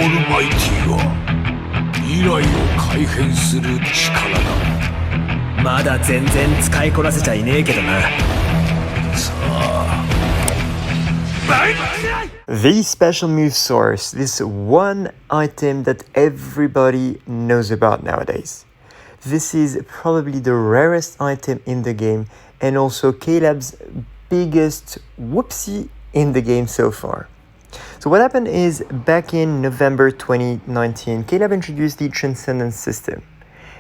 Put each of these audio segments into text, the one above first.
ールマイティは未来を改変する力だ。まだ全然使いこなせちゃいねえけどな。さあ。The special move source, this one item that everybody knows about nowadays. This is probably the rarest item in the game and also Caleb's biggest whoopsie in the game so far. So what happened is back in November 2019, Caleb introduced the Transcendence system.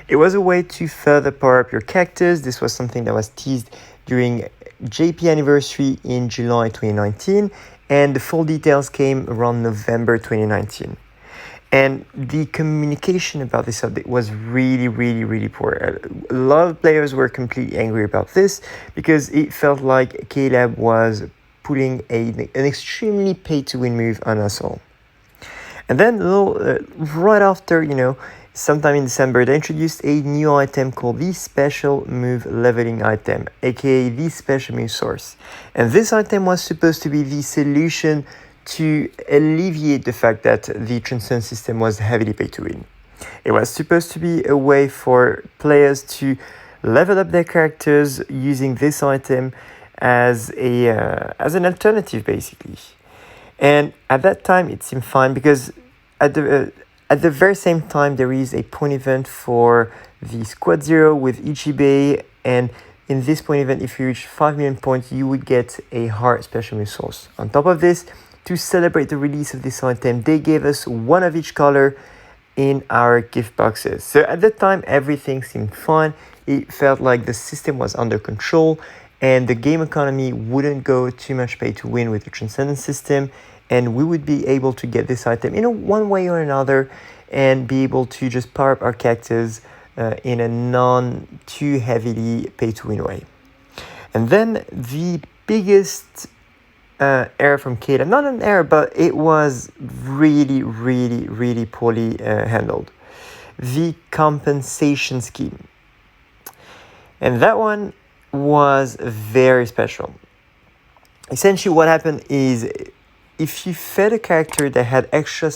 It was a way to further power up your characters. This was something that was teased during JP anniversary in July 2019, and the full details came around November 2019. And the communication about this update was really poor. A lot of players were completely angry about this because it felt like Caleb was putting an extremely pay-to-win move on us all. And then right after, sometime in December, they introduced a new item called the Special Move Leveling item, aka the Special Move Source. And this item was supposed to be the solution to alleviate the fact that the Transcendence system was heavily pay to win. It was supposed to be a way for players to level up their characters using this item as an alternative, basically. And at that time, it seemed fine because at the very same time, there is a point event for the Squad Zero with Ichibei, and in this point event, if you reach 5 million points, you would get a hard special move source. On top of this, to celebrate the release of this item, they gave us one of each color in our gift boxes. So at that time, everything seemed fine. It felt like the system was under control and the game economy wouldn't go too much pay to win with the Transcendence system, and we would be able to get this item in one way or another and be able to just power up our characters in a non too heavily pay to win way. And then the biggest error from Caleb, not an error, but it was really poorly handled. The compensation scheme. And that one was very special. Essentially what happened is if you fed a character that had extra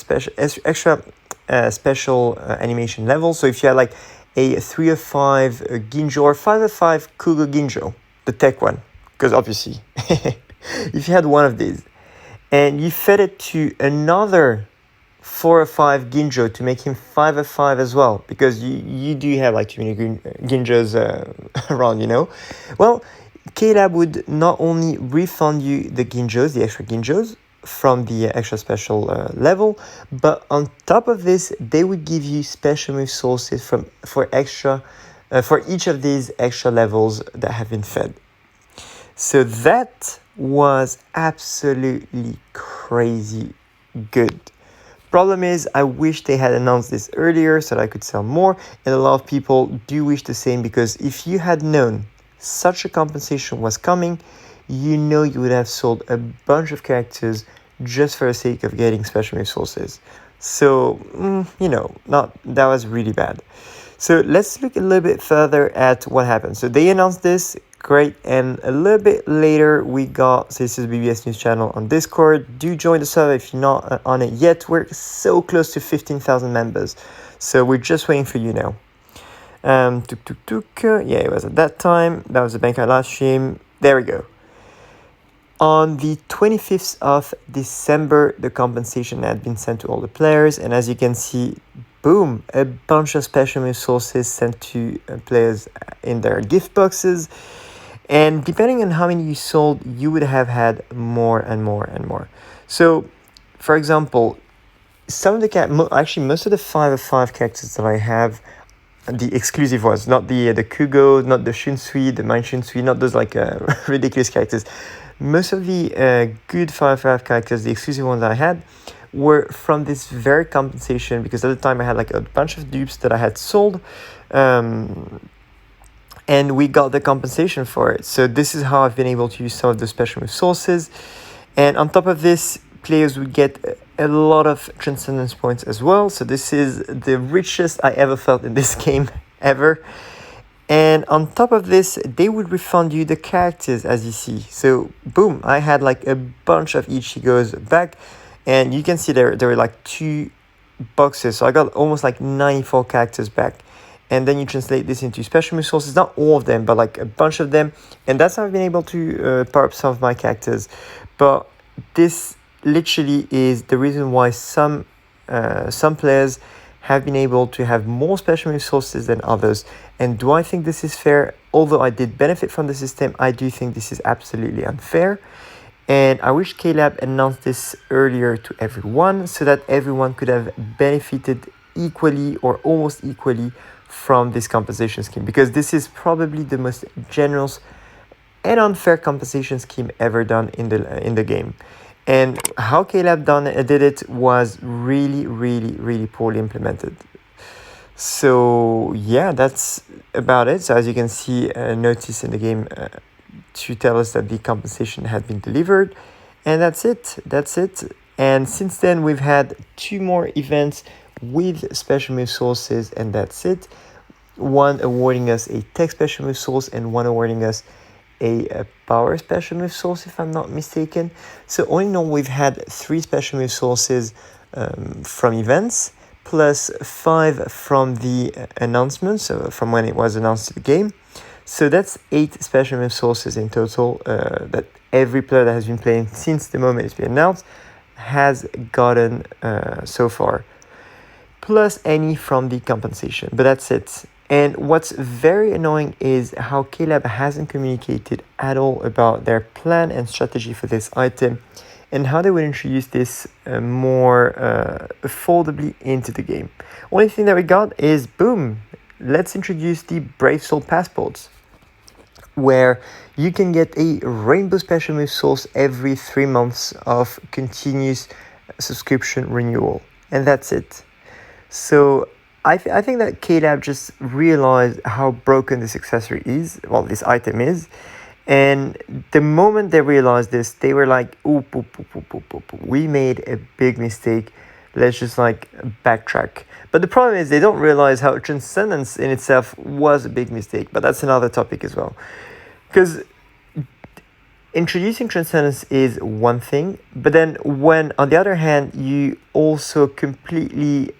special animation levels, so if you had like a 3 of 5 Ginjo or 5 of 5 Kugo Ginjo, the tech one, because obviously if you had one of these and you fed it to another 4 of 5 Ginjo to make him 5 of 5 as well, because you do have like too many Ginjos around, well, Caleb would not only refund you the Ginjos, the extra Ginjos from the extra special level, but on top of this, they would give you special move sources for each of these extra levels that have been fed. So that was absolutely crazy good. Problem is, I wish they had announced this earlier so that I could sell more, and a lot of people do wish the same, because if you had known such a compensation was coming, you would have sold a bunch of characters just for the sake of getting special resources. So, that was really bad. So let's look a little bit further at what happened. So they announced this, great, and a little bit later we got, so this is BBS News channel on Discord. Do join the server if you're not on it yet. We're so close to 15,000 members, so we're just waiting for you now. Yeah, it was at that time. That was the Bankai live stream. There we go. On the 25th of December, the compensation had been sent to all the players, and as you can see, boom, a bunch of special resources sent to players in their gift boxes. And depending on how many you sold, you would have had more and more and more. So, for example, some of the most of the 5 of 5 characters that I have, the exclusive ones, not the Kugo, not the Shunsui, the Mind Shunsui, not those like ridiculous characters. Most of the good 5 of 5 characters, the exclusive ones I had, were from this very compensation, because at the time I had like a bunch of dupes that I had sold, and we got the compensation for it. So this is how I've been able to use some of the special resources. And on top of this, players would get a lot of transcendence points as well. So this is the richest I ever felt in this game ever. And on top of this, they would refund you the characters, as you see. So boom, I had like a bunch of Ichigos back, and you can see there were like 2 boxes. So I got almost like 94 characters back. And then you translate this into special resources, not all of them, but like a bunch of them. And that's how I've been able to power up some of my characters. But this literally is the reason why some players have been able to have more special resources than others. And do I think this is fair? Although I did benefit from the system, I do think this is absolutely unfair. And I wish KLab announced this earlier to everyone so that everyone could have benefited equally or almost equally from this compensation scheme, because this is probably the most generous and unfair compensation scheme ever done in the game. And how KLab did it was really poorly implemented. So yeah, that's about it. So as you can see, a notice in the game to tell us that the compensation had been delivered, and that's it. And since then we've had 2 more events with special resources, and that's it. One awarding us a tech special resource and one awarding us a power special resource, if I'm not mistaken. So all in all, we've had 3 special resources from events, plus 5 from the announcements, so from when it was announced to the game. So that's 8 special resources in total that every player that has been playing since the moment it's been announced has gotten so far, plus any from the compensation. But that's it. And what's very annoying is how KLab hasn't communicated at all about their plan and strategy for this item and how they will introduce this more affordably into the game. Only thing that we got is, boom, let's introduce the Brave Soul passports, where you can get a rainbow special resource every 3 months of continuous subscription renewal. And that's it. So I think that KLab just realized how broken this accessory is, well, this item is. And the moment they realized this, they were like, oop, we made a big mistake. Let's just like backtrack. But the problem is they don't realize how Transcendence in itself was a big mistake. But that's another topic as well. Because introducing Transcendence is one thing, but then when, on the other hand, you also completely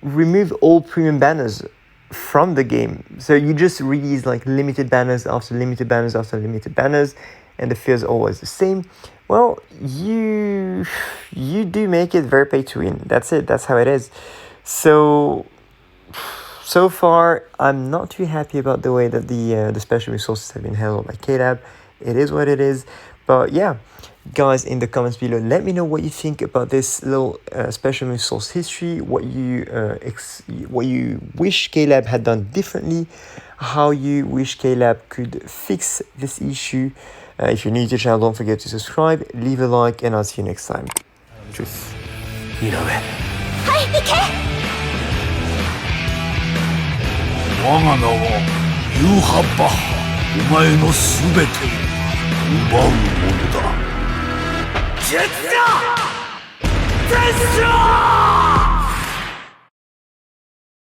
remove all premium banners from the game. So you just release like limited banners after limited banners after limited banners, and the feel is always the same. Well, you do make it very pay to win. That's it. That's how it is. So far, I'm not too happy about the way that the special resources have been handled by KLab. It is what it is. But yeah, guys, in the comments below, let me know what you think about this little special resource history. What you wish KLab had done differently. How you wish KLab could fix this issue. If you're new to the channel, don't forget to subscribe, leave a like, and I'll see you next time. Tschüss. 我が名はユーハ・バッハ。お前のすべてを奪うものだ。決勝！